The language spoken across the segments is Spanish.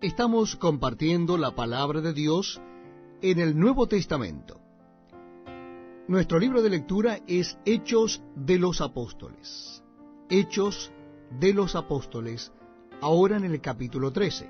Estamos compartiendo la palabra de Dios en el Nuevo Testamento. Nuestro libro de lectura es Hechos de los Apóstoles. Hechos de los Apóstoles, ahora en el capítulo 13.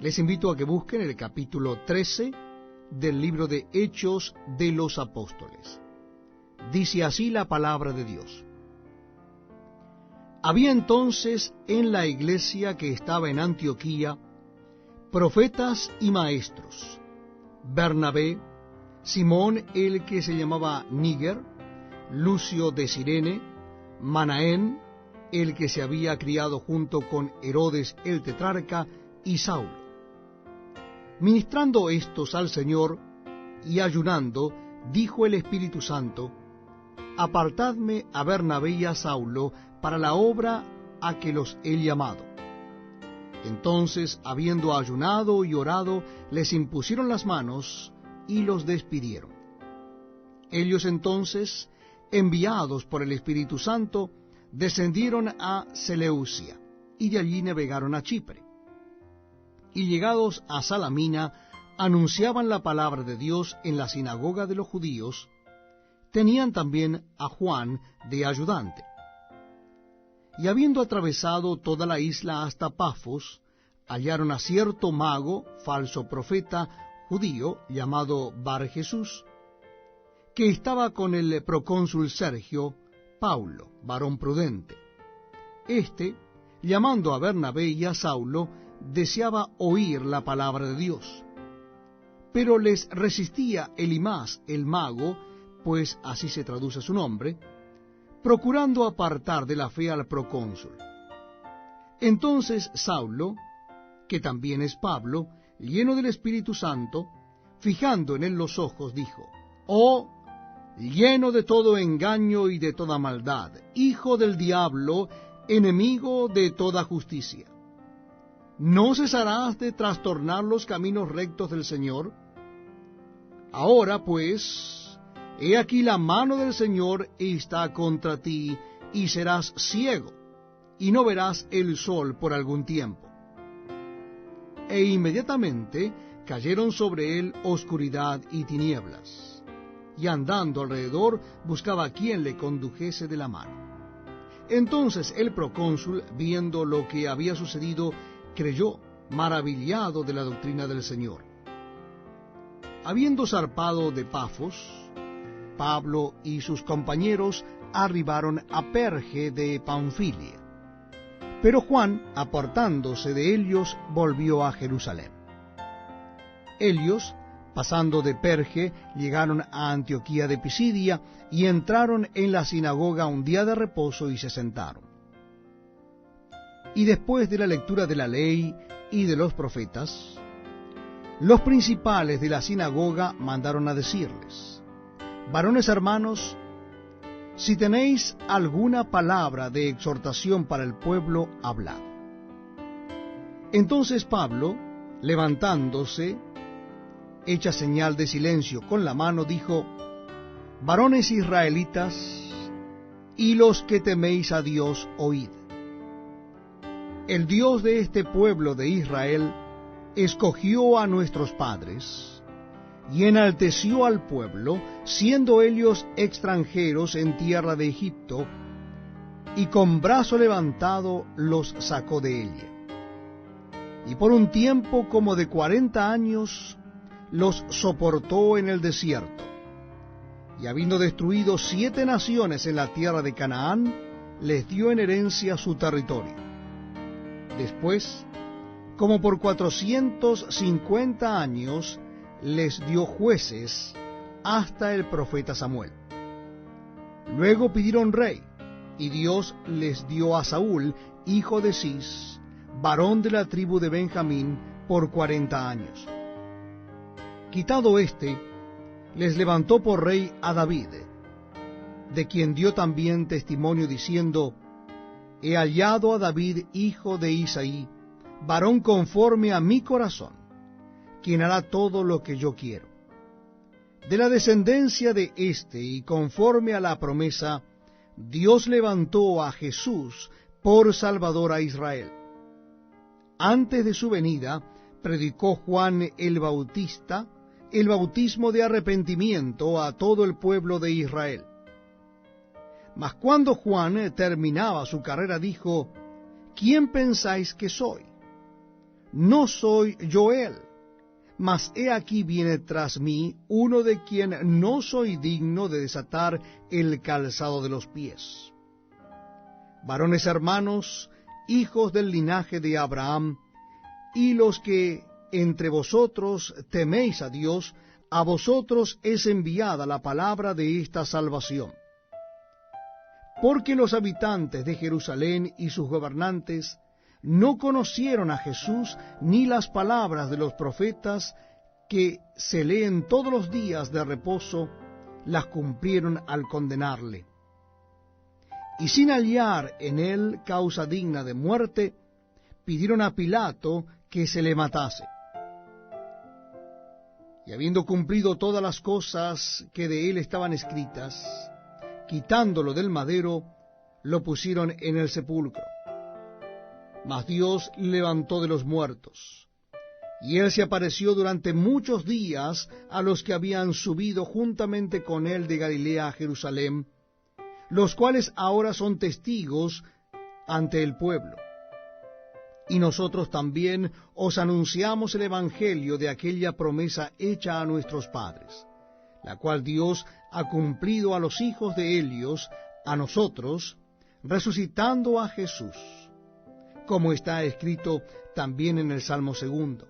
Les invito a que busquen el capítulo 13 del libro de Hechos de los Apóstoles. Dice así la palabra de Dios. Había entonces en la iglesia que estaba en Antioquía profetas y maestros: Bernabé, Simón el que se llamaba Níger, Lucio de Cirene, Manaén, el que se había criado junto con Herodes el tetrarca, y Saulo. Ministrando estos al Señor y ayunando, dijo el Espíritu Santo: Apartadme a Bernabé y a Saulo para la obra a que los he llamado. Entonces, habiendo ayunado y orado, les impusieron las manos y los despidieron. Ellos entonces, enviados por el Espíritu Santo, descendieron a Seleucia, y de allí navegaron a Chipre. Y llegados a Salamina, anunciaban la palabra de Dios en la sinagoga de los judíos. Tenían también a Juan de ayudante. Y habiendo atravesado toda la isla hasta Pafos, hallaron a cierto mago, falso profeta, judío, llamado Bar Jesús, que estaba con el procónsul Sergio, Paulo, varón prudente. Este, llamando a Bernabé y a Saulo, deseaba oír la palabra de Dios. Pero les resistía Elimas el mago, pues así se traduce su nombre, procurando apartar de la fe al procónsul. Entonces Saulo, que también es Pablo, lleno del Espíritu Santo, fijando en él los ojos, dijo: Oh, lleno de todo engaño y de toda maldad, hijo del diablo, enemigo de toda justicia, ¿no cesarás de trastornar los caminos rectos del Señor? Ahora pues, he aquí la mano del Señor está contra ti, y serás ciego, y no verás el sol por algún tiempo. E inmediatamente cayeron sobre él oscuridad y tinieblas, y andando alrededor buscaba a quien le condujese de la mano. Entonces el procónsul, viendo lo que había sucedido, creyó, maravillado de la doctrina del Señor. Habiendo zarpado de Pafos, Pablo y sus compañeros arribaron a Perge de Panfilia. Pero Juan, apartándose de ellos, volvió a Jerusalén. Ellos, pasando de Perge, llegaron a Antioquía de Pisidia, y entraron en la sinagoga un día de reposo y se sentaron. Y después de la lectura de la ley y de los profetas, los principales de la sinagoga mandaron a decirles: Varones hermanos, si tenéis alguna palabra de exhortación para el pueblo, hablad. Entonces Pablo, levantándose, hecha señal de silencio con la mano, dijo: Varones israelitas, y los que teméis a Dios, oíd. El Dios de este pueblo de Israel escogió a nuestros padres y enalteció al pueblo, siendo ellos extranjeros en tierra de Egipto, y con brazo levantado los sacó de ella. Y por un tiempo como de 40 años los soportó en el desierto. Y habiendo destruido 7 naciones en la tierra de Canaán, les dio en herencia su territorio. Después, como por 450 años, les dio jueces hasta el profeta Samuel. Luego pidieron rey, y Dios les dio a Saúl, hijo de Cis, varón de la tribu de Benjamín, por 40 años. Quitado éste, les levantó por rey a David, de quien dio también testimonio diciendo: He hallado a David, hijo de Isaí, varón conforme a mi corazón, quien hará todo lo que yo quiero. De la descendencia de éste, y conforme a la promesa, Dios levantó a Jesús por Salvador a Israel. Antes de su venida, predicó Juan el Bautista el bautismo de arrepentimiento a todo el pueblo de Israel. Mas cuando Juan terminaba su carrera, dijo: ¿Quién pensáis que soy? No soy yo él, mas he aquí viene tras mí uno de quien no soy digno de desatar el calzado de los pies. Varones hermanos, hijos del linaje de Abraham, y los que entre vosotros teméis a Dios, a vosotros es enviada la palabra de esta salvación. Porque los habitantes de Jerusalén y sus gobernantes no conocieron a Jesús, ni las palabras de los profetas que se leen todos los días de reposo, las cumplieron al condenarle. Y sin hallar en él causa digna de muerte, pidieron a Pilato que se le matase. Y habiendo cumplido todas las cosas que de él estaban escritas, quitándolo del madero, lo pusieron en el sepulcro. Mas Dios levantó de los muertos, y él se apareció durante muchos días a los que habían subido juntamente con él de Galilea a Jerusalén, los cuales ahora son testigos ante el pueblo. Y nosotros también os anunciamos el evangelio de aquella promesa hecha a nuestros padres, la cual Dios ha cumplido a los hijos de ellos, a nosotros, resucitando a Jesús, como está escrito también en el Salmo 2.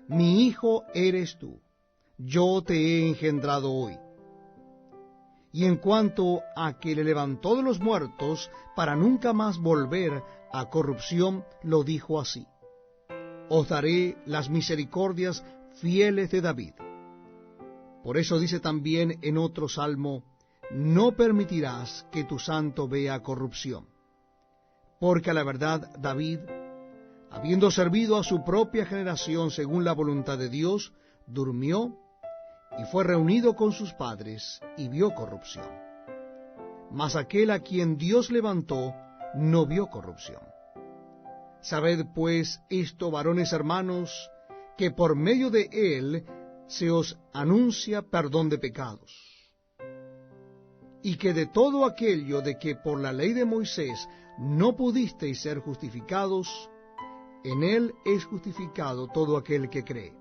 Mi hijo eres tú, yo te he engendrado hoy. Y en cuanto a que le levantó de los muertos para nunca más volver a corrupción, lo dijo así: os daré las misericordias fieles de David. Por eso dice también en otro salmo: no permitirás que tu santo vea corrupción. Porque a la verdad David, habiendo servido a su propia generación según la voluntad de Dios, durmió y fue reunido con sus padres y vio corrupción. Mas aquel a quien Dios levantó no vio corrupción. Sabed pues esto, varones hermanos, que por medio de él se os anuncia perdón de pecados, y que de todo aquello de que por la ley de Moisés no pudisteis ser justificados, en él es justificado todo aquel que cree.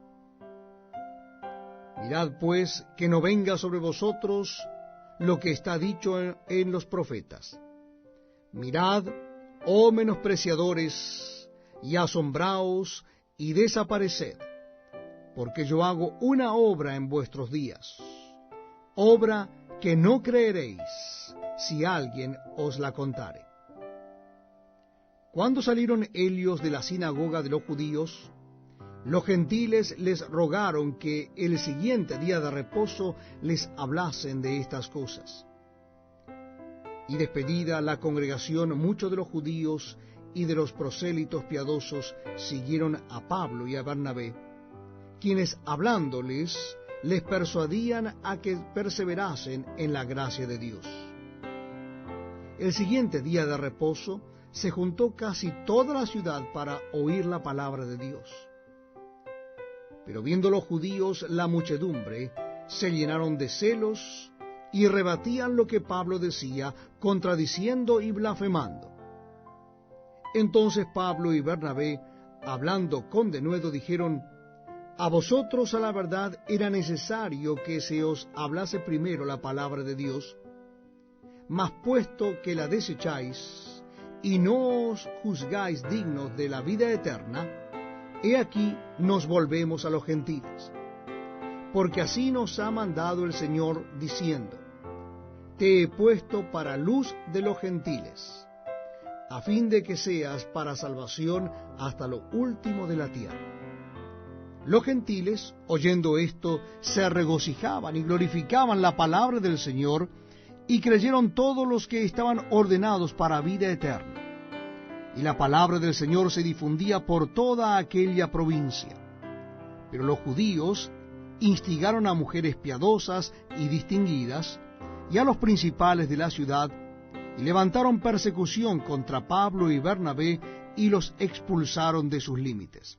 Mirad pues que no venga sobre vosotros lo que está dicho en los profetas. Mirad, oh menospreciadores, y asombraos y desapareced, porque yo hago una obra en vuestros días, obra que no creeréis si alguien os la contare. Cuando salieron ellos de la sinagoga de los judíos, los gentiles les rogaron que el siguiente día de reposo les hablasen de estas cosas. Y despedida la congregación, muchos de los judíos y de los prosélitos piadosos siguieron a Pablo y a Bernabé, quienes hablándoles les persuadían a que perseverasen en la gracia de Dios. El siguiente día de reposo se juntó casi toda la ciudad para oír la palabra de Dios. Pero viendo los judíos la muchedumbre, se llenaron de celos y rebatían lo que Pablo decía, contradiciendo y blasfemando. Entonces Pablo y Bernabé, hablando con denuedo, dijeron: a vosotros a la verdad era necesario que se os hablase primero la palabra de Dios, mas puesto que la desecháis y no os juzgáis dignos de la vida eterna, he aquí nos volvemos a los gentiles. Porque así nos ha mandado el Señor, diciendo: te he puesto para luz de los gentiles, a fin de que seas para salvación hasta lo último de la tierra. Los gentiles, oyendo esto, se regocijaban y glorificaban la palabra del Señor, y creyeron todos los que estaban ordenados para vida eterna. Y la palabra del Señor se difundía por toda aquella provincia. Pero los judíos instigaron a mujeres piadosas y distinguidas, y a los principales de la ciudad, y levantaron persecución contra Pablo y Bernabé, y los expulsaron de sus límites.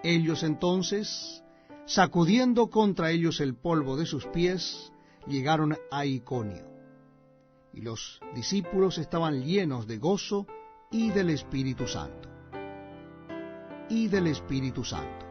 Ellos entonces, sacudiendo contra ellos el polvo de sus pies, llegaron a Iconio. Y los discípulos estaban llenos de gozo y del Espíritu Santo.